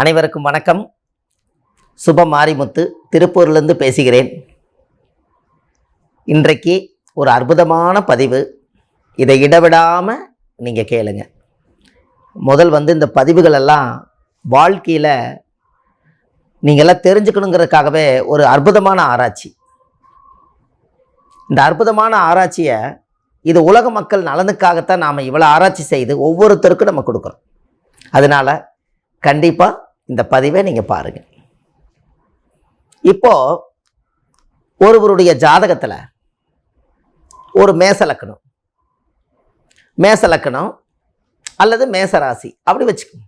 அனைவருக்கும் வணக்கம். சுப மாரிமுத்து திருப்பூர்லேருந்து பேசுகிறேன். இன்றைக்கு ஒரு அற்புதமான பதிவு. இதை இடவிடாமல் நீங்கள் கேளுங்க. முதல் இந்த பதிவுகளெல்லாம் வாழ்க்கையில் நீங்கள்லாம் தெரிஞ்சுக்கணுங்கிறதுக்காகவே ஒரு அற்புதமான ஆராய்ச்சி. இந்த அற்புதமான ஆராய்ச்சியை இது உலக மக்கள் நலனுக்காகத்தான் நாம் இவ்வளோ ஆராய்ச்சி செய்து ஒவ்வொருத்தருக்கும் நம்ம கொடுக்குறோம். அதனால் கண்டிப்பாக இந்த பதிவை நீங்கள் பாருங்கள். இப்போது ஒருவருடைய ஜாதகத்தில் ஒரு மேச லக்கணம் அல்லது மேசராசி அப்படி வச்சுக்கோங்க.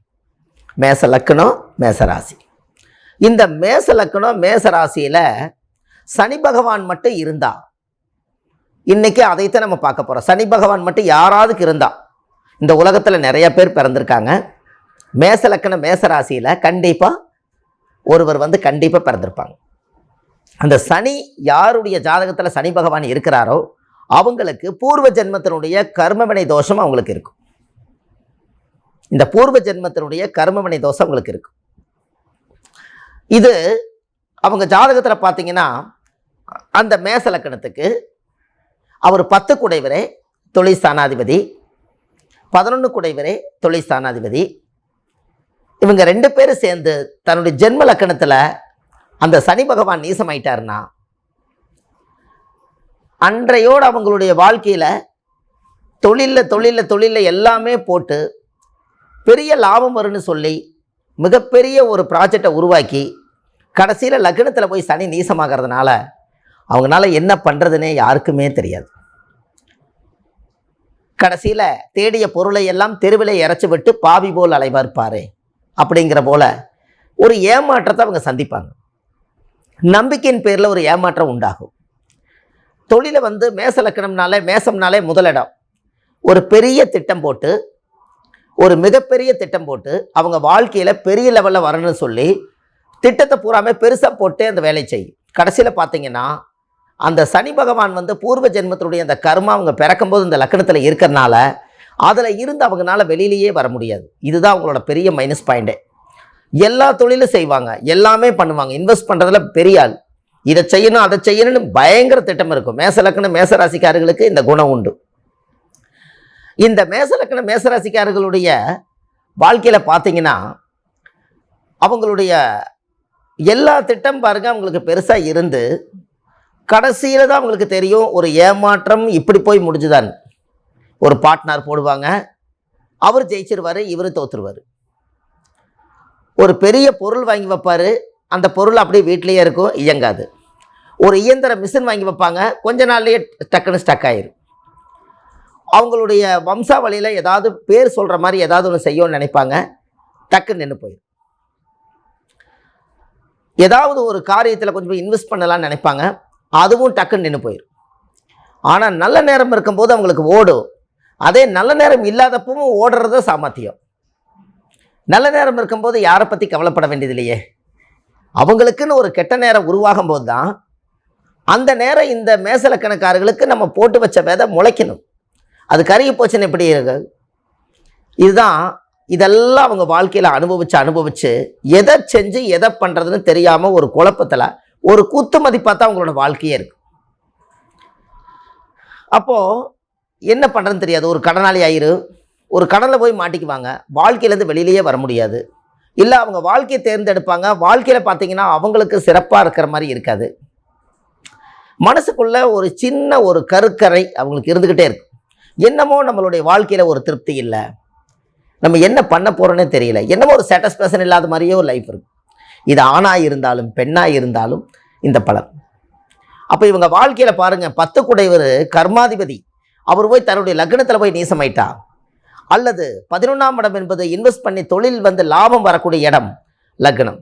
மேச லக்கணம் மேசராசி. இந்த மேச லக்கணம் மேசராசியில் சனி பகவான் மட்டும் இருந்தா, இன்றைக்கி அதைத்தான் நம்ம பார்க்க போகிறோம். சனி பகவான் மட்டும் யாராவதுக்கு இருந்தா, இந்த உலகத்தில் நிறைய பேர் பிறந்திருக்காங்க. மேச லக்கணம் மேசராசியில் கண்டிப்பாக ஒருவர் கண்டிப்பாக பிறந்திருப்பாங்க. அந்த சனி யாருடைய ஜாதகத்தில் சனி பகவான் இருக்கிறாரோ அவங்களுக்கு பூர்வ ஜென்மத்தினுடைய கர்மவினை தோஷம் அவங்களுக்கு இருக்கும். இந்த பூர்வ ஜென்மத்தினுடைய கர்மவினை தோஷம் அவங்களுக்கு இருக்கும். இது அவங்க ஜாதகத்தில் பார்த்தீங்கன்னா, அந்த மேச லக்கணத்துக்கு அவர் 10 குடைவரே தொழில் ஸ்தானாதிபதி, 11 குடைவரே தொழில் ஸ்தானாதிபதி. இவங்க 2 பேரும் சேர்ந்து தன்னுடைய ஜென்ம லக்கணத்தில் அந்த சனி பகவான் நீசமாயிட்டார்னா, அன்றையோடு அவங்களுடைய வாழ்க்கையில் தொழிலில் எல்லாமே போட்டு பெரிய லாபம் வரும்னு சொல்லி மிகப்பெரிய ஒரு ப்ராஜெக்டை உருவாக்கி கடைசியில் லக்னத்தில் போய் சனி நீசமாகிறதுனால அவங்களால என்ன பண்ணுறதுனே யாருக்குமே தெரியாது. கடைசியில் தேடிய பொருளை எல்லாம் தெருவில் இறச்சி விட்டு பாவி போல் அலைவார்ப்பாரே அப்படிங்கிற போல ஒரு ஏமாற்றத்தை அவங்க சந்திப்பாங்க. நம்பிக்கையின் பேரில் ஒரு ஏமாற்றம் உண்டாகும். தொழிலை மேச லக்கணம்னாலே மேசம்னாலே முதலிடம். ஒரு பெரிய திட்டம் போட்டு, ஒரு மிகப்பெரிய திட்டம் போட்டு அவங்க வாழ்க்கையில் பெரிய லெவலில் வரணும்னு சொல்லி திட்டத்தை பூராமே பெருசாக போட்டு அந்த வேலை செய்யும். கடைசியில் பார்த்தீங்கன்னா, அந்த சனி பகவான் பூர்வ ஜென்மத்தினுடைய அந்த கர்மா அவங்க பிறக்கும்போது இந்த லக்கணத்தில் இருக்கிறனால அதில் இருந்து அவங்களால வெளியிலேயே வர முடியாது. இதுதான் அவங்களோட பெரிய மைனஸ் பாயிண்ட்டே. எல்லா தொழிலும் செய்வாங்க, எல்லாமே பண்ணுவாங்க, இன்வெஸ்ட் பண்ணுறதுல பெரிய ஆள். இதை செய்யணும் அதை செய்யணும்னு பயங்கர திட்டம் இருக்கும். மேச லக்கணம் மேசராசிக்காரர்களுக்கு இந்த குணம் உண்டு. இந்த மேச லக்கணம் மேசராசிக்காரர்களுடைய வாழ்க்கையில் பார்த்தீங்கன்னா, அவங்களுடைய எல்லா திட்டம் பாருங்க அவங்களுக்கு பெருசாக இருந்து கடைசியில் தான் அவங்களுக்கு தெரியும் ஒரு ஏமாற்றம் இப்படி போய் முடிஞ்சுதான். ஒரு பார்ட்னர் போடுவாங்க, அவர் ஜெயிச்சிருவார், இவர் தோற்றுருவார். ஒரு பெரிய பொருள் வாங்கி வைப்பார், அந்த பொருள் அப்படியே வீட்டிலேயே இருக்கும், இயங்காது. ஒரு இயந்திர மிஷின் வாங்கி வைப்பாங்க, கொஞ்ச நாள்லேயே டக்குன்னு ஸ்டக் ஆயிரும். அவங்களுடைய வம்சாவளியில் ஏதாவது பேர் சொல்கிற மாதிரி ஏதாவது ஒன்று செய்யணும்னு நினைப்பாங்க, டக்குன்னு நின்று போயிடும். ஏதாவது ஒரு காரியத்தில் கொஞ்சம் இன்வெஸ்ட் பண்ணலான்னு நினைப்பாங்க, அதுவும் டக்குன்னு நின்று போயிடும். ஆனால் நல்ல நேரம் இருக்கும்போது அவங்களுக்கு ஓடும். அதே நல்ல நேரம் இல்லாதப்பவும் ஓடுறது சாமர்த்தியம். நல்ல நேரம் இருக்கும்போது யாரை பற்றி கவலைப்பட வேண்டியதில்லையே. அவங்களுக்குன்னு ஒரு கெட்ட நேரம் உருவாகும் போது தான் அந்த நேரம் இந்த மேசலக்கணக்காரர்களுக்கு நம்ம போட்டு வச்ச விதை முளைக்கணும். அது கருகி போச்சுன்னு எப்படி இருக்கு? இதுதான் இதெல்லாம் அவங்க வாழ்க்கையில் அனுபவித்து எதை செஞ்சு எதை பண்ணுறதுன்னு தெரியாமல் ஒரு குழப்பத்தில் ஒரு குத்து மதிப்பாக தான் அவங்களோட வாழ்க்கையே இருக்குது. அப்போது என்ன பண்ணுறதுன்னு தெரியாது. ஒரு கடனாளி ஆயிரும், ஒரு கடனில் போய் மாட்டிக்குவாங்க, வாழ்க்கையிலேருந்து வெளியிலேயே வர முடியாது. இல்லை அவங்க வாழ்க்கையை தேர்ந்தெடுப்பாங்க, வாழ்க்கையில் பார்த்தீங்கன்னா அவங்களுக்கு சிறப்பாக இருக்கிற மாதிரி இருக்காது. மனசுக்குள்ளே ஒரு சின்ன ஒரு கருக்கரை அவங்களுக்கு இருந்துக்கிட்டே இருக்கும். என்னமோ நம்மளுடைய வாழ்க்கையில் ஒரு திருப்தி இல்லை, நம்ம என்ன பண்ண போகிறோன்னே தெரியல, என்னமோ ஒரு சாட்டிஸ்ஃபேக்ஷன் இல்லாத மாதிரியே ஒரு லைஃப் இருக்கும். இது ஆணாக இருந்தாலும் பெண்ணாக இருந்தாலும் இந்த பலன். அப்போ இவங்க வாழ்க்கையில் பாருங்கள், 10 குடைவர் கர்மாதிபதி அவர் போய் தன்னுடைய லக்னத்தில் போய் நீசமாயிட்டா, அல்லது 11ஆம் இடம் என்பது இன்வெஸ்ட் பண்ணி தொழில் லாபம் வரக்கூடிய இடம் லக்னம்,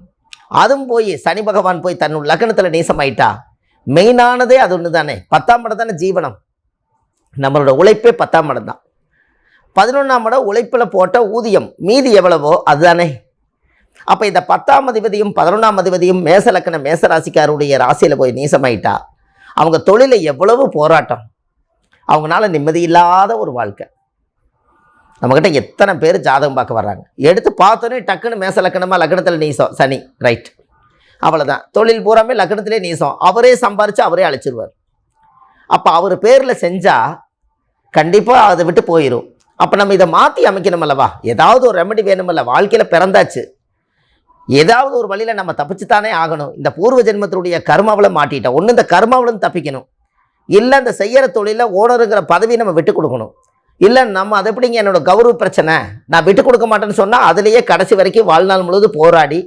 அதுவும் போய் சனி பகவான் போய் தன்னுடைய லக்னத்தில் நீசமாயிட்டா, மெயினானதே அது ஒன்று தானே. 10ஆம் இடம் தானே ஜீவனம், நம்மளோட உழைப்பே 10ஆம் இடம் தான். 11ஆம் இடம் உழைப்பில் போட்ட ஊதியம், மீதி எவ்வளவோ அதுதானே. அப்போ இந்த 10ஆம் அதிபதியும் 11ஆம் அதிபதியும் மேச லக்கணம் மேசராசிக்காருடைய ராசியில் போய் நீசமாயிட்டா, அவங்க தொழிலை எவ்வளவு போராட்டம், அவங்களால நிம்மதி இல்லாத ஒரு வாழ்க்கை. நம்மக்கிட்ட எத்தனை பேர் ஜாதகம் பார்க்க வர்றாங்க, எடுத்து பார்த்தோன்னே டக்குன்னு மேச லக்கணமாக லக்னத்தில் நீசம் சனி, ரைட், அவ்வளோதான். தொழில் பூராமே லக்னத்திலே நீசம், அவரே சம்பாரித்து அவரே அழைச்சிருவார். அப்போ அவர் பேரில் செஞ்சால் கண்டிப்பாக அதை விட்டு போயிடும். அப்போ நம்ம இதை மாற்றி அமைக்கணும் அல்லவா, ஏதாவது ஒரு ரெமெடி வேணுமில்ல. வாழ்க்கையில் பிறந்தாச்சு, ஏதாவது ஒரு வழியில் நம்ம தப்பிச்சுத்தானே ஆகணும். இந்த பூர்வ ஜென்மத்தினுடைய கர்மாவில் மாட்டிட்டோம். ஒன்று இந்த கர்மாவிலும் தப்பிக்கணும், இல்லை இந்த செய்கிற தொழிலில் ஓனருங்கிற பதவியை நம்ம விட்டு கொடுக்கணும். இல்லை நம்ம அதை எப்படிங்க என்னோடய கௌரவ பிரச்சனை நான் விட்டு கொடுக்க மாட்டேன்னு சொன்னால் அதுலேயே கடைசி வரைக்கும் வாழ்நாள் முழுவதும் போராடி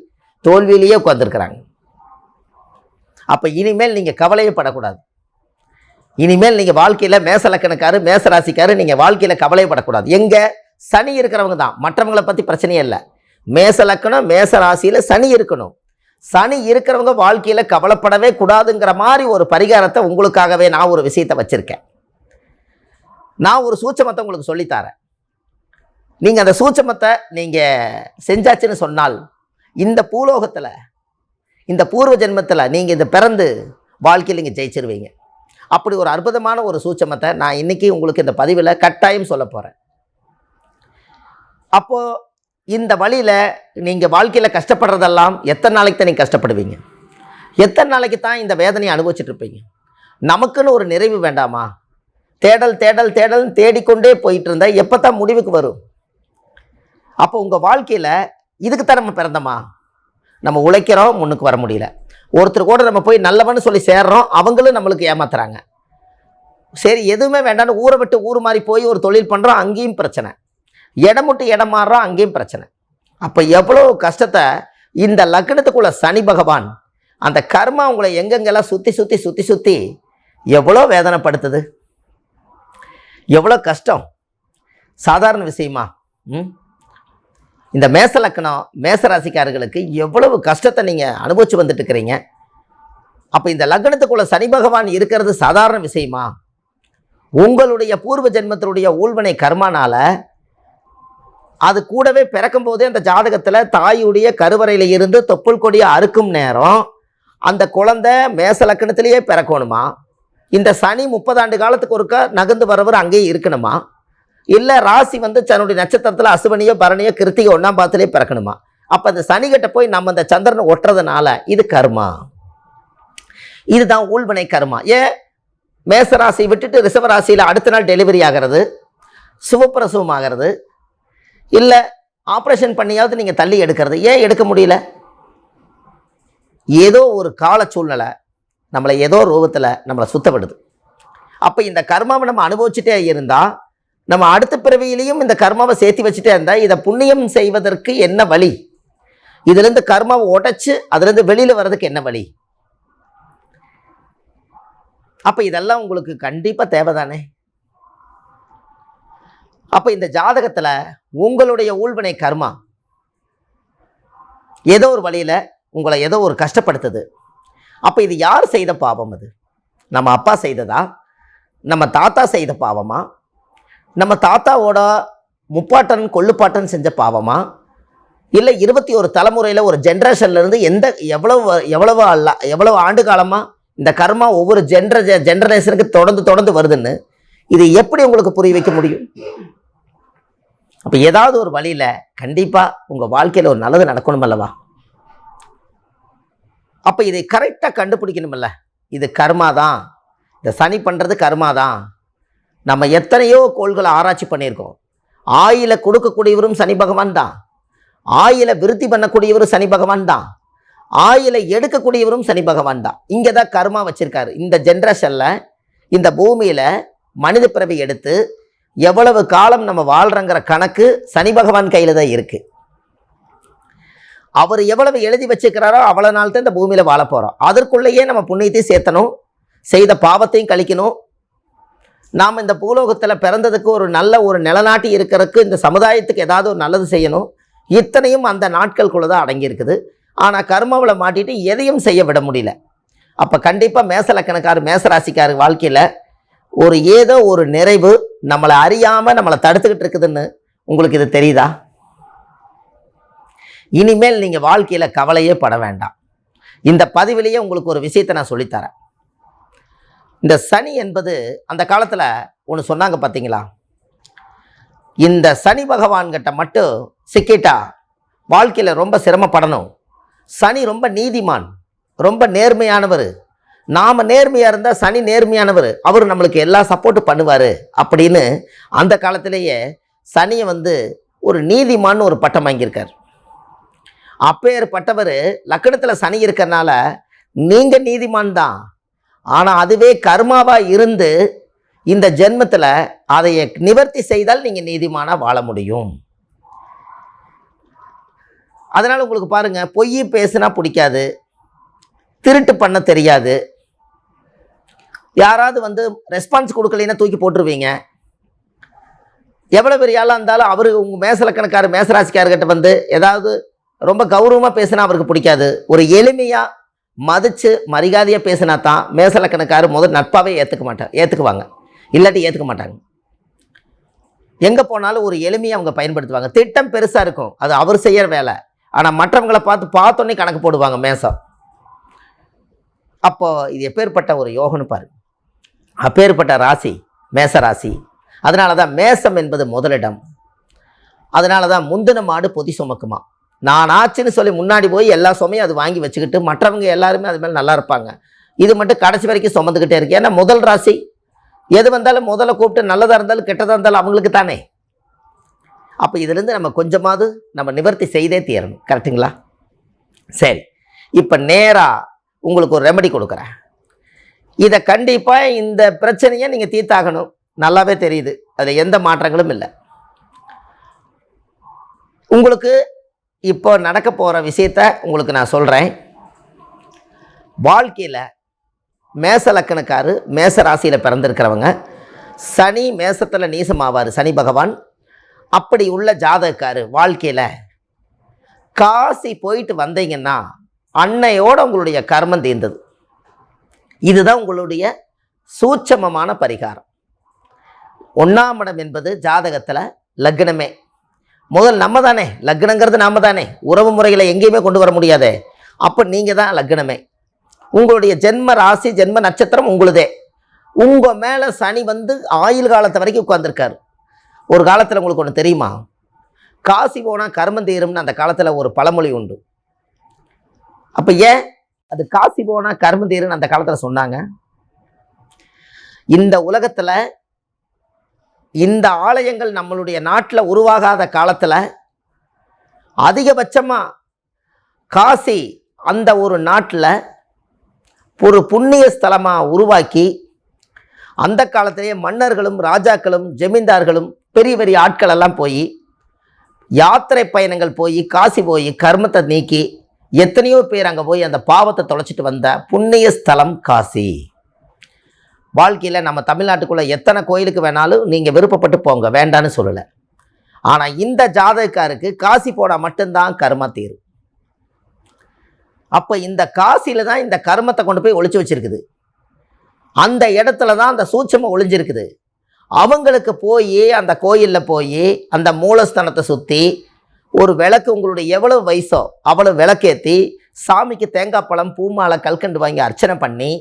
தோல்வியிலேயே உட்காந்துருக்குறாங்க. அப்போ இனிமேல் நீங்கள் கவலையப்படக்கூடாது. இனிமேல் நீங்கள் வாழ்க்கையில் மேச லக்கணக்காரு மேச ராசிக்காரு நீங்கள் வாழ்க்கையில் கவலைப்படக்கூடாது. எங்கே சனி இருக்கிறவங்க தான், மற்றவங்களை பற்றி பிரச்சனையே இல்லை. மேச லக்கணம் மேச ராசியில் சனி இருக்கணும். சனி இருக்கிறவங்க வாழ்க்கையில் கவலைப்படவே கூடாதுங்கிற மாதிரி ஒரு பரிகாரத்தை உங்களுக்காகவே நான் ஒரு விஷயத்தை வச்சுருக்கேன். நான் ஒரு சூட்சமத்தை உங்களுக்கு சொல்லித்தரேன். நீங்கள் அந்த சூட்சமத்தை நீங்கள் செஞ்சாச்சுன்னு சொன்னால் இந்த பூலோகத்தில் இந்த பூர்வ ஜென்மத்தில் நீங்கள் இந்த பிறந்து வாழ்க்கையில் நீங்கள் ஜெயிச்சிருவீங்க. அப்படி ஒரு அற்புதமான ஒரு சூட்சமத்தை நான் இன்றைக்கி உங்களுக்கு இந்த பதிவில் கட்டாயம் சொல்ல போகிறேன். அப்போது இந்த வழியில் நீங்கள் வாழ்க்கையில் கஷ்டப்படுறதெல்லாம் எத்தனை நாளைக்கு தான் நீங்கள் கஷ்டப்படுவீங்க, எத்தனை நாளைக்கு தான் இந்த வேதனையை அனுபவிச்சுட்ருப்பீங்க? நமக்குன்னு ஒரு நிறைவு வேண்டாமா? தேடல் தேடல் தேடல் தேடிக்கொண்டே போயிட்டு இருந்தால் எப்போ தான் முடிவுக்கு வரும்? அப்போ உங்கள் வாழ்க்கையில் இதுக்குத்தான் நம்ம பிறந்தோமா? நம்ம உழைக்கிறோம், முன்னுக்கு வர முடியல. ஒருத்தர் கூட நம்ம போய் நல்லவன்னு சொல்லி சேர்றோம், அவங்களும் நம்மளுக்கு ஏமாத்துறாங்க. சரி எதுவுமே வேண்டாம்னு ஊரை விட்டு ஊர் மாதிரி போய் ஒரு தொழில் பண்ணுறோம், அங்கேயும் பிரச்சனை. இடம் விட்டு இடம் மாறுறோம், அங்கேயும் பிரச்சனை. அப்போ எவ்வளோ கஷ்டத்தை இந்த லக்னத்துக்குள்ள சனி பகவான் அந்த கர்மா உங்களை எங்கெங்கெல்லாம் சுற்றி சுற்றி சுற்றி சுற்றி எவ்வளோ வேதனைப்படுத்துது, எவ்வளோ கஷ்டம். சாதாரண விஷயமா? இந்த மேச லக்னம் மேச ராசிக்காரர்களுக்கு எவ்வளவு கஷ்டத்தை நீங்கள் அனுபவிச்சு வந்துட்டு இருக்கிறீங்க. அப்போ இந்த லக்னத்துக்குள்ள சனி பகவான் இருக்கிறது சாதாரண விஷயமா? உங்களுடைய பூர்வ ஜென்மத்தினுடைய ஊழ்வினை கர்மானால அது கூடவே பிறக்கும் போதே அந்த ஜாதகத்தில் தாயுடைய கருவறையில் இருந்து தொப்புள் கொடியை அறுக்கும் நேரம் அந்த குழந்தை மேச லக்னத்திலேயே பிறக்கணுமா? இந்த சனி 30 ஆண்டு காலத்துக்கு ஒருக்கா நகர்ந்து வரவர் அங்கேயே இருக்கணுமா? இல்லை ராசி தன்னுடைய நட்சத்திரத்தில் அசுவனியோ பரணியோ கிருத்திகை 1ஆம் பாதத்திலே பிறக்கணுமா? அப்போ அந்த சனிகிட்ட போய் நம்ம அந்த சந்திரனை ஒட்டுறதுனால இது கர்மா. இதுதான் ஊழ்வினை கர்மா. ஏன் மேசராசி விட்டுட்டு ரிஷபராசியில் அடுத்த நாள் டெலிவரி ஆகிறது, சுவப்பிரசவம் ஆகிறது, இல்லை ஆப்ரேஷன் பண்ணியாவது நீங்கள் தள்ளி எடுக்கிறது, ஏன் எடுக்க முடியல? ஏதோ ஒரு கால சூழ்நிலை நம்மளை ஏதோ ரூபத்தில் நம்மளை சுத்தப்படுது. அப்போ இந்த கர்மாவை நம்ம அனுபவிச்சுட்டே இருந்தால், நம்ம அடுத்த பிறவியிலையும் இந்த கர்மாவை சேர்த்து வச்சுட்டே இருந்தால் இதை புண்ணியம் செய்வதற்கு என்ன வழி? இதுலேருந்து கர்மாவை உடைச்சு அதுலேருந்து வெளியில் வர்றதுக்கு என்ன வழி? அப்போ இதெல்லாம் உங்களுக்கு கண்டிப்பாக தேவைதானே? அப்போ இந்த ஜாதகத்தில் உங்களுடைய ஊழ்வினை கர்மா ஏதோ ஒரு வழியில் உங்களை ஏதோ ஒரு கஷ்டப்படுத்துது. அப்போ இது யார் செய்த பாவம்? அது நம்ம அப்பா செய்ததா, நம்ம தாத்தா செய்த பாவமா, நம்ம தாத்தாவோட முப்பாட்டன் கொள்ளுப்பாட்டன் செஞ்ச பாவமா, இல்லை 21 தலைமுறையில் ஒரு ஜென்ரேஷன்லேருந்து எவ்வளவு ஆண்டு காலமாக இந்த கர்மா ஒவ்வொரு ஜென்ரேஷனுக்கு தொடர்ந்து வருதுன்னு இது எப்படி உங்களுக்கு புரிய வைக்க முடியும்? அப்போ ஏதாவது ஒரு வழியில் கண்டிப்பாக உங்கள் வாழ்க்கையில் ஒரு நல்லது நடக்கணும் அல்லவா? அப்போ இதை கரெக்டாக கண்டுபிடிக்கணுமில்ல. இது கர்மா தான், இந்த சனி பண்ணுறது கர்மா தான். நம்ம எத்தனையோ கோள்களை ஆராய்ச்சி பண்ணியிருக்கோம். ஆயில கொடுக்கக்கூடியவரும் சனி பகவான் தான், ஆயில விருத்தி பண்ணக்கூடியவரும் சனி பகவான் தான், ஆயில எடுக்கக்கூடியவரும் சனி பகவான் தான். இங்கே தான் கர்மா வச்சுருக்காரு. இந்த ஜென்ரேஷனில் இந்த பூமியில் மனித பிறவி எடுத்து எவ்வளவு காலம் நம்ம வாழ்கிறங்கிற கணக்கு சனி பகவான் கையில் தான் இருக்குது. அவர் எவ்வளவு எழுதி வச்சுக்கிறாரோ அவ்வளோ நாள் தான் இந்த பூமியில் வாழ போகிறோம். அதற்குள்ளேயே நம்ம புண்ணியத்தையும் சேர்த்தணும், செய்த பாவத்தையும் கழிக்கணும். நாம் இந்த பூலோகத்தில் பிறந்ததுக்கு ஒரு நல்ல ஒரு நிலநாட்டி இருக்கிறதுக்கு இந்த சமுதாயத்துக்கு ஏதாவது ஒரு நல்லது செய்யணும். இத்தனையும் அந்த நாட்களுக்குள்ளே தான் அடங்கியிருக்குது. ஆனால் கர்மாவில் மாட்டிட்டு எதையும் செய்ய விட முடியல. அப்போ கண்டிப்பாக மேச லக்கணக்காரர் மேசராசிக்காரர் வாழ்க்கையில் ஒரு ஏதோ ஒரு நிறைவு நம்மளை அறியாமல் நம்மளை தடுத்துக்கிட்டு இருக்குதுன்னு உங்களுக்கு இது தெரியுதா? இனிமேல் நீங்கள் வாழ்க்கையில் கவலையே பட வேண்டாம். இந்த பதிவிலேயே உங்களுக்கு ஒரு விஷயத்தை நான் சொல்லித்தரேன். இந்த சனி என்பது அந்த காலத்தில் ஒன்று சொன்னாங்க பார்த்தீங்களா, இந்த சனி பகவான்கிட்ட மட்டும் சிக்கிட்டா வாழ்க்கையில் ரொம்ப சிரமப்படணும். சனி ரொம்ப நீதிமான், ரொம்ப நேர்மையானவர். நாம் நேர்மையாக இருந்தால் சனி நேர்மையானவர், அவர் நம்மளுக்கு எல்லா சப்போர்ட்டும் பண்ணுவார் அப்படின்னு அந்த காலத்திலேயே சனியை ஒரு நீதிமான்னு ஒரு பட்டம் வாங்கியிருக்கார். அப்பேற்பட்டவர் லக்னத்தில் சனி இருக்கிறனால நீங்கள் நீதிமான் தான். ஆனால் அதுவே கர்மாவாக இருந்து இந்த ஜென்மத்தில் அதை நிவர்த்தி செய்தால் நீங்கள் நீதிமானாக வாழ முடியும். அதனால் உங்களுக்கு பாருங்கள், பொய் பேசுனா பிடிக்காது, திருட்டு பண்ண தெரியாது, யாராவது ரெஸ்பான்ஸ் கொடுக்கலைன்னா தூக்கி போட்டுருவீங்க. எவ்வளோ பெரிய ஆளாக இருந்தாலும் அவரு உங்கள் மேசலக்கணக்காரர் மேசராசிக்காரர்கிட்ட ஏதாவது ரொம்ப கௌரவமாக பேசினா அவருக்கு பிடிக்காது. ஒரு எளிமையாக மதித்து மரியாதையாக பேசினா தான் மேசலக்கணக்காரர் முதல் நட்பாகவே ஏற்றுக்குவாங்க, இல்லாட்டி ஏற்றுக்க மாட்டாங்க. எங்கே போனாலும் ஒரு எளிமையை அவங்க பயன்படுத்துவாங்க. திட்டம் பெருசாக இருக்கும், அது அவர் செய்கிற வேலை. ஆனால் மற்றவங்களை பார்த்தோன்னே கணக்கு போடுவாங்க மேசம். அப்போது இது எப்பேற்பட்ட ஒரு யோகம்னு பாரு. அப்பேற்பட்ட ராசி மேச ராசி. அதனால தான் மேசம் என்பது முதலிடம். அதனால தான் முந்தின மாடு பொதி சுமக்குமா. நான் ஆச்சுன்னு சொல்லி முன்னாடி போய் எல்லா சுமையும் அது வாங்கி வச்சுக்கிட்டு மற்றவங்க எல்லாருமே அது மேலே நல்லா இருப்பாங்க. இது மட்டும் கடைசி வரைக்கும் சுமந்துக்கிட்டே இருக்கு. ஏன்னா முதல் ராசி எது வந்தாலும் முதல்ல கூப்பிட்டு நல்லதாக இருந்தாலும் கெட்டதாக இருந்தாலும் அவங்களுக்கு தானே. அப்போ இதிலேருந்து நம்ம கொஞ்சமாவது நம்ம நிவர்த்தி செய்தே தீரணும். கரெக்டுங்களா? சரி, இப்போ நேராக உங்களுக்கு ஒரு ரெமெடி கொடுக்குறேன். இதை கண்டிப்பாக இந்த பிரச்சனையை நீங்கள் தீர்த்தாகணும். நல்லாவே தெரியுது, அதில் எந்த மாற்றங்களும் இல்லை. உங்களுக்கு இப்போ நடக்க போகிற விஷயத்த உங்களுக்கு நான் சொல்கிறேன். வாழ்க்கையில் மேச லக்கணக்காரு மேச ராசியில் பிறந்திருக்கிறவங்க சனி மேசத்தில் நீசமாவார் சனி பகவான். அப்படி உள்ள ஜாதகக்காரு வாழ்க்கையில் காசி போயிட்டு வந்தீங்கன்னா அன்னையோட உங்களுடைய கர்மம் தீர்ந்தது. இதுதான் உங்களுடைய சூட்சமமான பரிகாரம். 1ஆம் இடம் என்பது ஜாதகத்தில் லக்னமே. முதல் நம்ம தானே, லக்னங்கிறது நாம தானே, உறவு முறைகளை எங்கேயுமே கொண்டு வர முடியாதே. அப்போ நீங்கள் தான் லக்னமே. உங்களுடைய ஜென்ம ராசி ஜென்ம நட்சத்திரம் உங்களுதே. உங்கள் மேலே சனி ஆயுள் காலத்தை வரைக்கும் உட்கார்ந்துருக்காரு. ஒரு காலத்தில் உங்களுக்கு ஒன்று தெரியுமா, காசி போனால் கர்மம் தீரும்னு அந்த காலத்தில் ஒரு பழமொழி உண்டு. அப்போ ஏன் அது காசி போனால் கர்மம் தீரும்னு அந்த காலத்தில் சொன்னாங்க? இந்த உலகத்தில் இந்த ஆலயங்கள் நம்மளுடைய நாட்டில் உருவாகாத காலத்தில் அதிகபட்சமாக காசி அந்த ஒரு நாட்டில் ஒரு புண்ணிய ஸ்தலமாக உருவாக்கி அந்த காலத்திலேயே மன்னர்களும் ராஜாக்களும் ஜமீன்தார்களும் பெரிய பெரிய ஆட்கள் எல்லாம் போய் யாத்திரை பயணங்கள் போய் காசி போய் கர்மத்தை நீக்கி எத்தனையோ பேர் அங்கே போய் அந்த பாவத்தை தொலைச்சிட்டு வந்த புண்ணிய ஸ்தலம் காசி. வாழ்க்கையில் நம்ம தமிழ்நாட்டுக்குள்ளே எத்தனை கோயிலுக்கு வேணாலும் நீங்கள் விருப்பப்பட்டு போங்க, வேண்டான்னு சொல்லலை. ஆனால் இந்த ஜாதகக்காருக்கு காசி போனால் மட்டும்தான் கர்ம தீரும். அப்போ இந்த காசியில் தான் இந்த கர்மத்தை கொண்டு போய் ஒளிச்சு வச்சிருக்குது. அந்த இடத்துல தான் அந்த சூட்சமம் ஒளிஞ்சிருக்குது. அவங்களுக்கு போய் அந்த கோயிலில் போய் அந்த மூலஸ்தானத்தை சுற்றி ஒரு விளக்கு, உங்களுடைய எவ்வளவு வயசோ அவ்வளோ விளக்கேற்றி சாமிக்கு தேங்காய் பழம் பூமாலை கல்கண்டு வாங்கி அர்ச்சனை பண்ணி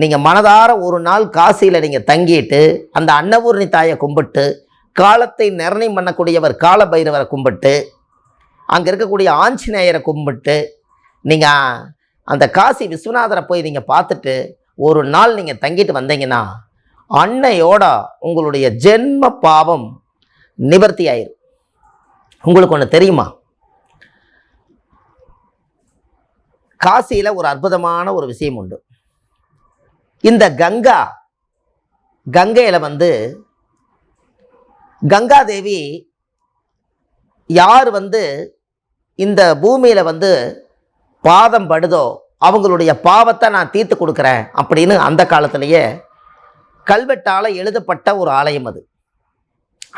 நீங்கள் மனதார ஒரு நாள் காசியில் நீங்கள் தங்கிட்டு அந்த அன்னபூர்ணி தாயை கும்பிட்டு காலத்தை நிர்ணயம் பண்ணக்கூடியவர் கால பைரவரை கும்பிட்டு அங்கே இருக்கக்கூடிய ஆஞ்சநேயரை கும்பிட்டு நீங்கள் அந்த காசி விஸ்வநாதரை போய் நீங்கள் பார்த்துட்டு ஒரு நாள் நீங்கள் தங்கிட்டு வந்தீங்கன்னா அன்னையோட உங்களுடைய ஜென்ம பாவம் நிவர்த்தி ஆயிரும். உங்களுக்கு ஒன்று தெரியுமா, காசியில் ஒரு அற்புதமான ஒரு விஷயம் உண்டு. இந்த கங்கையில் கங்காதேவி யார் இந்த பூமியில் பாதம் படுதோ அவங்களுடைய பாவத்தை நான் தீர்த்து கொடுக்குறேன் அப்படின்னு அந்த காலத்திலேயே கல்வெட்டால் எழுதப்பட்ட ஒரு ஆலயம் அது.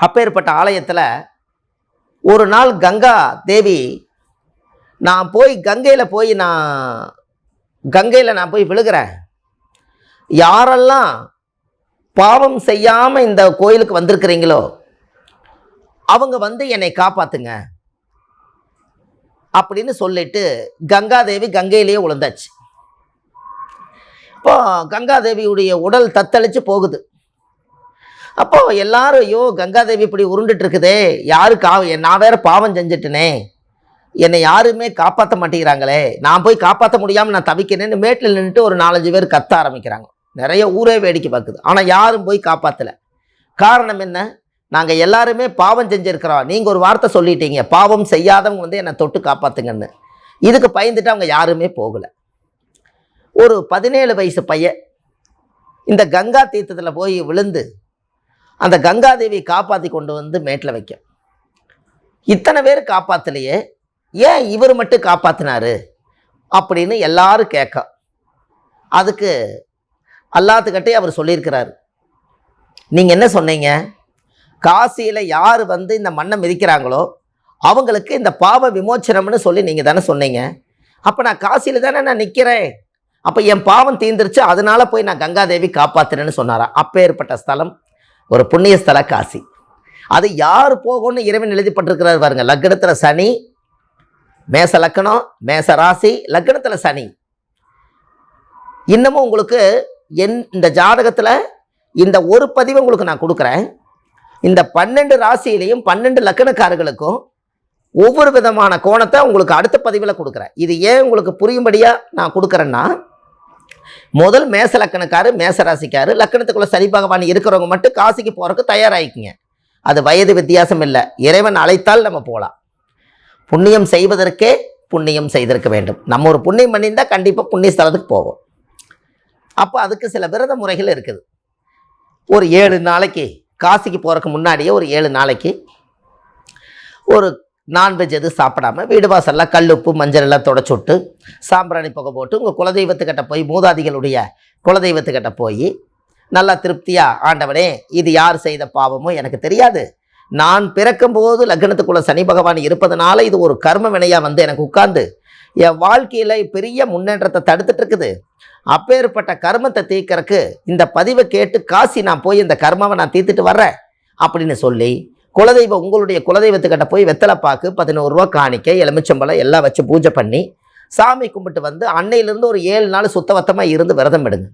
அப்பேற்பட்ட ஆலயத்தில் ஒரு நாள் கங்கா தேவி நான் போய் கங்கையில் நான் போய் விழுகிறேன், யாரெல்லாம் பாவம் செய்யாமல் இந்த கோயிலுக்கு வந்திருக்கிறீங்களோ அவங்க என்னை காப்பாற்றுங்க அப்படின்னு சொல்லிட்டு கங்காதேவி கங்கையிலேயே விழுந்தாச்சு. இப்போ கங்காதேவியுடைய உடல் தத்தளிச்சு போகுது. அப்போ எல்லாரும் ஐயோ கங்காதேவி இப்படி உருண்டுட்டு இருக்குதே, நான் வேற பாவம் செஞ்சுட்டேனே, என்னை யாருமே காப்பாற்ற மாட்டேங்கிறாங்களே, நான் போய் காப்பாற்ற முடியாமல் நான் தவிக்கிறேன்னு மேட்டில் நின்றுட்டு ஒரு 4-5 பேர் கத்த ஆரம்பிக்கிறாங்க. நிறைய ஊரே வேடிக்கை பார்க்குது. ஆனால் யாரும் போய் காப்பாற்றலை. காரணம் என்ன? நாங்கள் எல்லாருமே பாவம் செஞ்சுருக்கிறோம், நீங்கள் ஒரு வார்த்தை சொல்லிட்டீங்க, பாவம் செய்யாதவங்க வந்து என்னை தொட்டு காப்பாற்றுங்கன்னு. இதுக்கு பயந்துட்டு அவங்க யாருமே போகலை. ஒரு 17 வயசு பையன் இந்த கங்கா தீர்த்தத்தில் போய் விழுந்து அந்த கங்காதேவியை காப்பாற்றி கொண்டு வந்து மேட்டில் வைக்க, இத்தனை பேர் காப்பாற்றலையே, ஏன் இவர் மட்டும் காப்பாற்றினாரு அப்படின்னு எல்லாரும் கேட்க, அதுக்கு அல்லாத்துக்கிட்டே அவர் சொல்லியிருக்கிறார், நீங்கள் என்ன சொன்னீங்க, காசியில் யார் வந்து இந்த மண்ணை மிதிக்கிறாங்களோ அவங்களுக்கு இந்த பாவ விமோச்சனம்னு சொல்லி நீங்கள் தானே சொன்னீங்க. அப்போ நான் காசியில் தானே நான் நிற்கிறேன், அப்போ என் பாவம் தீர்ந்துருச்சு, அதனால போய் நான் கங்காதேவி காப்பாற்றுறேன்னு சொன்னாராம். அப்பேற்பட்ட ஸ்தலம் ஒரு புண்ணிய ஸ்தல காசி. அது யார் போகும்னு இறைவன் எழுதிப்பட்டிருக்கிறார் பாருங்க. லக்னத்தில் சனி, மேச லக்னம், மேச ராசி, லக்னத்தில் சனி. இன்னமும் உங்களுக்கு இந்த ஜாதகத்தில் இந்த ஒரு பதிவை உங்களுக்கு நான் கொடுக்குறேன். இந்த 12 ராசியிலையும் 12 லக்னக்காரர்களுக்கும் ஒவ்வொரு விதமான கோணத்தை உங்களுக்கு அடுத்த பதிவில் கொடுக்குறேன். இது ஏன் உங்களுக்கு புரியும்படியாக நான் கொடுக்குறேன்னா, முதல் மேச லக்கணக்காரு, மேச ராசிக்காரு, லக்கணத்துக்குள்ள சனி பகவான் இருக்கிறவங்க மட்டும் காசிக்கு போகிறதுக்கு தயாராகிக்குங்க. அது வயது வித்தியாசம் இல்லை, இறைவன் அழைத்தால் நம்ம போகலாம். புண்ணியம் செய்வதற்கே புண்ணியம் செய்திருக்க வேண்டும். நம்ம ஒரு புண்ணியம் பண்ணியிருந்தால் கண்டிப்பாக புண்ணிய ஸ்தலத்துக்கு போவோம். அப்போ அதுக்கு சில விரத முறைகள் இருக்குது. ஒரு 7 நாளைக்கு காசிக்கு போகிறதுக்கு முன்னாடியே ஒரு 7 நாளைக்கு ஒரு நான்வெஜ் எதுவும் சாப்பிடாமல் வீடு வாசல்லாம் கல்லுப்பு மஞ்சள் எல்லாம் தொடச்சி விட்டு சாம்பிராணி புகை போட்டு உங்கள் குலதெய்வத்துக்கிட்ட போய், மூதாதிகளுடைய குலதெய்வத்துக்கிட்ட போய் நல்லா திருப்தியாக, ஆண்டவனே இது யார் செய்த பாவமோ எனக்கு தெரியாது, நான் பிறக்கும்போது லக்னத்துக்குள்ள சனி பகவான் இருப்பதனால இது ஒரு கர்ம வினையாக வந்து எனக்கு உட்கார்ந்து என் வாழ்க்கையில் பெரிய முன்னேற்றத்தை தடுத்துட்டு இருக்குது. அப்பேற்பட்ட கர்மத்தை தீர்க்கறக்கு இந்த பதிவை கேட்டு காசி நான் போய் இந்த கர்மாவை நான் தீர்த்துட்டு வர்றேன் அப்படின்னு சொல்லி குலதெய்வம், உங்களுடைய குலதெய்வத்துக்கிட்ட போய் வெத்தலை பாக்கு, 11 ரூபா காணிக்கை, எலுமிச்சம்பழம் எல்லாம் வச்சு பூஜை பண்ணி சாமி கும்பிட்டு வந்து அன்னையிலேருந்து ஒரு 7 நாள் சுத்தவத்தமாக இருந்து விரதம் எடுங்க.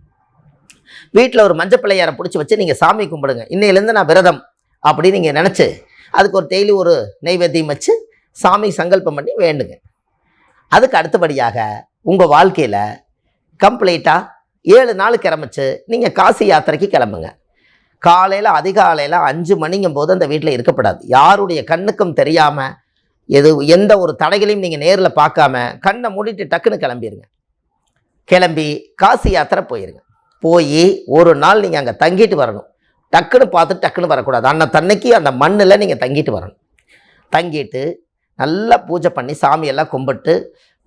வீட்டில் ஒரு மஞ்சள் பிள்ளையாரை பிடிச்சி வச்சு நீங்கள் சாமி கும்பிடுங்க. இன்னையிலேருந்து நான் விரதம் அப்படின்னு நீங்கள் நினச்சி அதுக்கு ஒரு டெய்லி ஒரு நெய்வேத்தியம் வச்சு சாமி சங்கல்பம் பண்ணி வேண்டுங்க. அதுக்கு அடுத்தபடியாக உங்கள் வாழ்க்கையில் கம்ப்ளீட்டாக 7 நாள் கிளம்பிச்சு நீங்கள் காசி யாத்திரைக்கு கிளம்புங்க. காலையில் அதிகாலையில் 5 மணிங்கும் போது அந்த வீட்டில் இருக்கப்படாது. யாருடைய கண்ணுக்கும் தெரியாமல், எந்த ஒரு தடைகளையும் நீங்கள் நேரில் பார்க்காம கண்ணை மூடிட்டு டக்குன்னு கிளம்பிடுங்க. கிளம்பி காசி யாத்திரை போயிருங்க. போய் ஒரு நாள் நீங்கள் அங்கே தங்கிட்டு வரணும். டக்குன்னு பார்த்துட்டு டக்குன்னு வரக்கூடாது. அன்னைக்கு அந்த மண்ணில் நீங்கள் தங்கிட்டு வரணும். தங்கிட்டு நல்லா பூஜை பண்ணி சாமியெல்லாம் கும்பிட்டு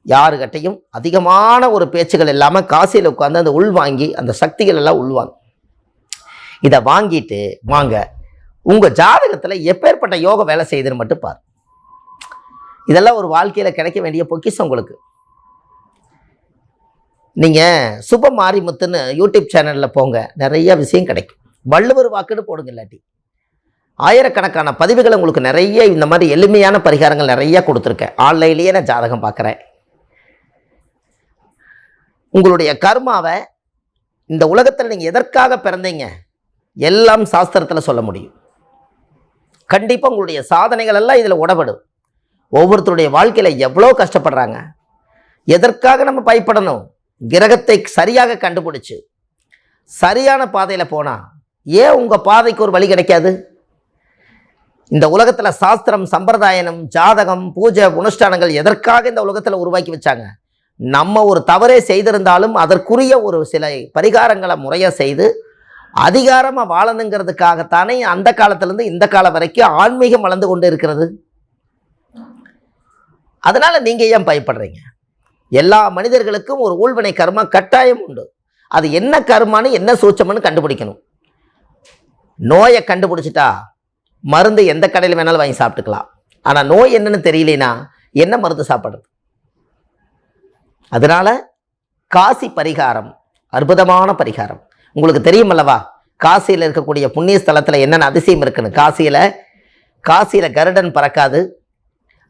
யாருக்கிட்டையும் அதிகமான ஒரு பேச்சுகள் இல்லாமல் காசியில் உட்காந்து அந்த உள்வாங்கி அந்த சக்திகள் எல்லாம் உள்வாங்க. இதை வாங்கிட்டு வாங்க. உங்கள் ஜாதகத்தில் எப்பேற்பட்ட யோகம் வேலை செய்யுதுன்னு மட்டும் பாரு. இதெல்லாம் ஒரு வாழ்க்கையில் கிடைக்க வேண்டிய பொக்கிஷம் உங்களுக்கு. நீங்கள் சுப மாரிமுத்துன்னு யூடியூப் சேனலில் போங்க, நிறைய விஷயம் கிடைக்கும். வள்ளுவர் வாக்குன்னு போடுங்க. இல்லாட்டி ஆயிரக்கணக்கான பதிவுகளை உங்களுக்கு நிறைய இந்த மாதிரி எளிமையான பரிகாரங்கள் நிறைய கொடுத்துருக்கேன். ஆன்லைன்லேயே நான் ஜாதகம் பார்க்குறேன். உங்களுடைய கர்மாவை இந்த உலகத்தில் நீங்கள் எதற்காக பிறந்தீங்க எல்லாம் சாஸ்திரத்தில் சொல்ல முடியும். கண்டிப்பாக உங்களுடைய சாதனைகள் எல்லாம் இதில் உடப்படும். ஒவ்வொருத்தருடைய வாழ்க்கையில் எவ்வளோ கஷ்டப்படுறாங்க, எதற்காக நம்ம பயப்படணும்? கிரகத்தை சரியாக கண்டுபிடிச்சு சரியான பாதையில் போனால் ஏன் உங்கள் பாதைக்கு ஒரு வழி கிடைக்காது? இந்த உலகத்தில் சாஸ்திரம், சம்பிரதாயம், ஜாதகம், பூஜை, அனுஷ்டானங்கள் எதற்காக இந்த உலகத்தில் உருவாக்கி வச்சாங்க? நம்ம ஒரு தவறே செய்திருந்தாலும் அதற்குரிய ஒரு சில பரிகாரங்களை முறையாக செய்து அதிகாரமாக வாழணுங்கிறதுக்காகத்தானே அந்த காலத்திலேருந்து இந்த காலம் வரைக்கும் ஆன்மீகம் வளர்ந்து கொண்டு இருக்கிறது. அதனால் நீங்கள் ஏன் பயப்படுறீங்க? எல்லா மனிதர்களுக்கும் ஒரு ஊழ்வினை கர்மா கட்டாயம் உண்டு. அது என்ன கர்மான்னு, என்ன சூட்சம்னு கண்டுபிடிக்கணும். நோயை கண்டுபிடிச்சிட்டா மருந்து எந்த கடையில் வேணாலும் வாங்கி சாப்பிட்டுக்கலாம். ஆனால் நோய் என்னன்னு தெரியலனா என்ன மருந்து சாப்பிடுறது? அதனால் காசி பரிகாரம் அற்புதமான பரிகாரம். உங்களுக்கு தெரியுமல்லவா, காசியில் இருக்கக்கூடிய புண்ணிய ஸ்தலத்தில் என்னென்ன அதிசயம் இருக்குன்னு. காசியில் கருடன் பறக்காது,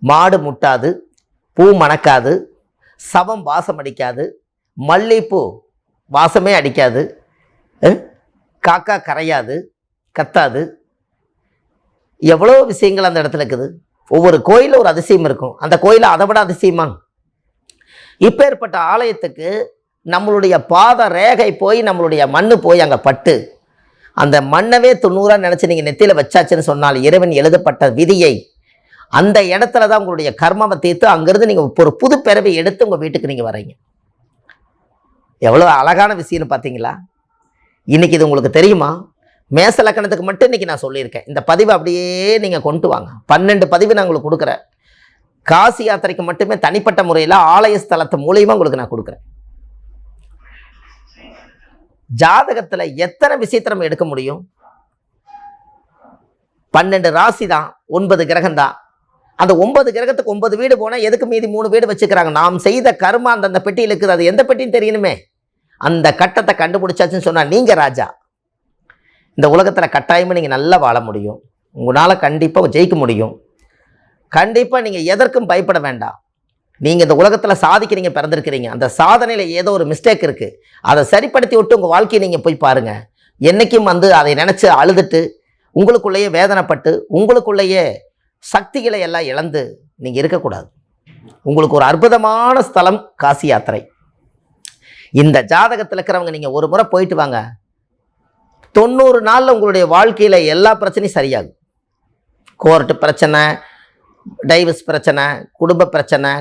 மாடு முட்டாது, பூ மணக்காது, சவம் வாசம் அடிக்காது, மல்லிகைப்பூ வாசமே அடிக்காது, காக்கா கரையாது, கத்தாது. எவ்வளோ விஷயங்கள் அந்த இடத்துல இருக்குது. ஒவ்வொரு கோயிலில் ஒரு அதிசயம் இருக்கும். அந்த கோயிலில் அதை விட அதிசயமா? இப்பேற்பட்ட ஆலயத்துக்கு நம்மளுடைய பாத ரேகை போய் நம்மளுடைய மண்ணு போய் அங்கே பட்டு அந்த மண்ணவே 90 நினச்சி நீங்கள் நெத்தியில் வச்சாச்சுன்னு சொன்னால் இறைவன் எழுதப்பட்ட விதியை அந்த இடத்துல தான் உங்களுடைய கர்மாவை தீர்த்து அங்கேருந்து நீங்கள் ஒரு புது பிறவை எடுத்து உங்கள் வீட்டுக்கு நீங்கள் வரீங்க. எவ்வளோ அழகான விஷயம்னு பார்த்தீங்களா? இன்றைக்கி இது உங்களுக்கு தெரியுமா? மேச லக்கணத்துக்கு மட்டும் இன்றைக்கி நான் சொல்லியிருக்கேன். இந்த பதிவை அப்படியே நீங்கள் கொண்டு வாங்க. 12 பதிவு நான் உங்களுக்கு கொடுக்குறேன். காசி யாத்திரைக்கு மட்டுமே தனிப்பட்ட முறையில் ஆலய ஸ்தலத்து மூலியமாக உங்களுக்கு நான் கொடுக்குறேன். ஜாதகத்தில் எத்தனை விஷயத்தை நம்ம எடுக்க முடியும்? 12 ராசி தான், 9 கிரகம் தான். அந்த 9 கிரகத்துக்கு 9 வீடு போனால் எதுக்கு மீதி 3 வீடு வச்சுக்கிறாங்க? நாம் செய்த கர்மா அந்தந்த பெட்டியில் இருக்குது. அது எந்த பெட்டின்னு தெரியணுமே. அந்த கட்டத்தை கண்டுபிடிச்சாச்சுன்னு சொன்னால் நீங்கள் ராஜா. இந்த உலகத்தில் கட்டாயமாக நீங்கள் நல்லா வாழ முடியும். உங்களால் கண்டிப்பாக ஜெயிக்க முடியும். கண்டிப்பாக நீங்கள் எதற்கும் பயப்பட வேண்டாம். நீங்கள் இந்த உலகத்தில் சாதிக்கிறீங்க, பிறந்திருக்கிறீங்க. அந்த சாதனையில் ஏதோ ஒரு மிஸ்டேக் இருக்குது. அதை சரிப்படுத்தி விட்டு உங்கள் வாழ்க்கையை நீங்கள் போய் பாருங்கள். என்றைக்கும் அதை நினச்சி அழுதுட்டு உங்களுக்குள்ளேயே வேதனைப்பட்டு உங்களுக்குள்ளேயே சக்திகளை எல்லாம் இழந்து நீங்கள் இருக்கக்கூடாது. உங்களுக்கு ஒரு அற்புதமான ஸ்தலம் காசி யாத்திரை. இந்த ஜாதகத்தில் இருக்கிறவங்க நீங்கள் ஒரு முறை போயிட்டு வாங்க. 90 நாளில் உங்களுடைய வாழ்க்கையில் எல்லா பிரச்சனையும் சரியாகும். கோர்ட்டு பிரச்சனை, டைவர்ஸ் பிரச்சனை, குடும்ப பிரச்சனை,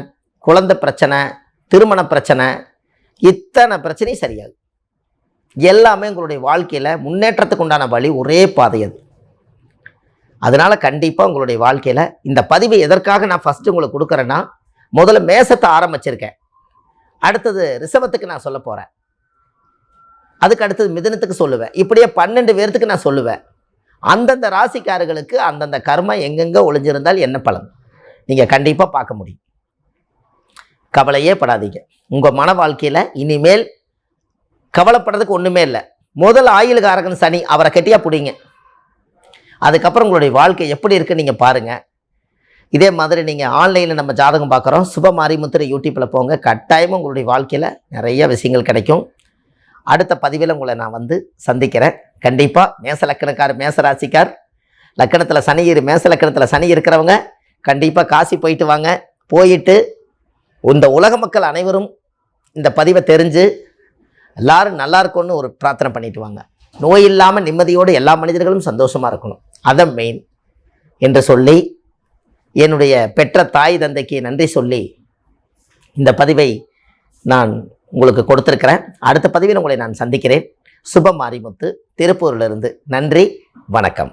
குழந்தை பிரச்சனை, திருமண பிரச்சனை, இத்தனை பிரச்சனையும் சரியாகும். எல்லாமே உங்களுடைய வாழ்க்கையில் முன்னேற்றத்துக்கு உண்டான வழி ஒரே பாதை அது. அதனால் கண்டிப்பாக உங்களுடைய வாழ்க்கையில் இந்த பதிவு எதற்காக நான் ஃபஸ்ட்டு உங்களுக்கு கொடுக்குறேன்னா, முதல்ல மேசத்தை ஆரம்பிச்சிருக்கேன். அடுத்தது ரிஷபத்துக்கு நான் சொல்ல போகிறேன். அதுக்கு அடுத்தது மிதுனத்துக்கு சொல்லுவேன். இப்படியே 12 பேர்த்துக்கு நான் சொல்லுவேன். அந்தந்த ராசிக்காரர்களுக்கு அந்தந்த கர்மா எங்கெங்கே ஒளிஞ்சிருந்தால் என்ன பலன் நீங்கள் கண்டிப்பாக பார்க்க முடியும். கவலையே படாதீங்க. உங்கள் மன வாழ்க்கையில் இனிமேல் கவலைப்படுறதுக்கு ஒன்றுமே இல்லை. முதல் ஆயுள்காரகன் சனி, அவரை கெட்டியாக பிடிங்க. அதுக்கப்புறம் உங்களுடைய வாழ்க்கை எப்படி இருக்குன்னு நீங்கள் பாருங்கள். இதே மாதிரி நீங்கள் ஆன்லைனில் நம்ம ஜாதகம் பார்க்குறோம். சுப மாரிமுத்திரை யூடியூப்பில் போங்க. கட்டாயமாக உங்களுடைய வாழ்க்கையில் நிறைய விஷயங்கள் கிடைக்கும். அடுத்த பதிவில் உங்களை நான் சந்திக்கிறேன். கண்டிப்பாக மேச லக்கணக்கார், மேச ராசிக்கார், லக்கணத்தில் சனி மேச லக்கணத்தில் சனி இருக்கிறவங்க கண்டிப்பாக காசி போயிட்டு வாங்க. போயிட்டு இந்த உலக மக்கள் அனைவரும் இந்த பதிவை தெரிஞ்சு எல்லாரும் நல்லா இருக்கும்னு ஒரு பிரார்த்தனை பண்ணிட்டு வாங்க. நோய் இல்லாமல் நிம்மதியோடு எல்லா மனிதர்களும் சந்தோஷமாக இருக்கணும், அதான் மெயின் என்று சொல்லி என்னுடைய பெற்ற தாய் தந்தைக்கு நன்றி சொல்லி இந்த பதிவை நான் உங்களுக்கு கொடுத்துருக்கிறேன். அடுத்த பதிவில் உங்களை நான் சந்திக்கிறேன். சுப மாரிமுத்து, திருப்பூரிலிருந்து. நன்றி, வணக்கம்.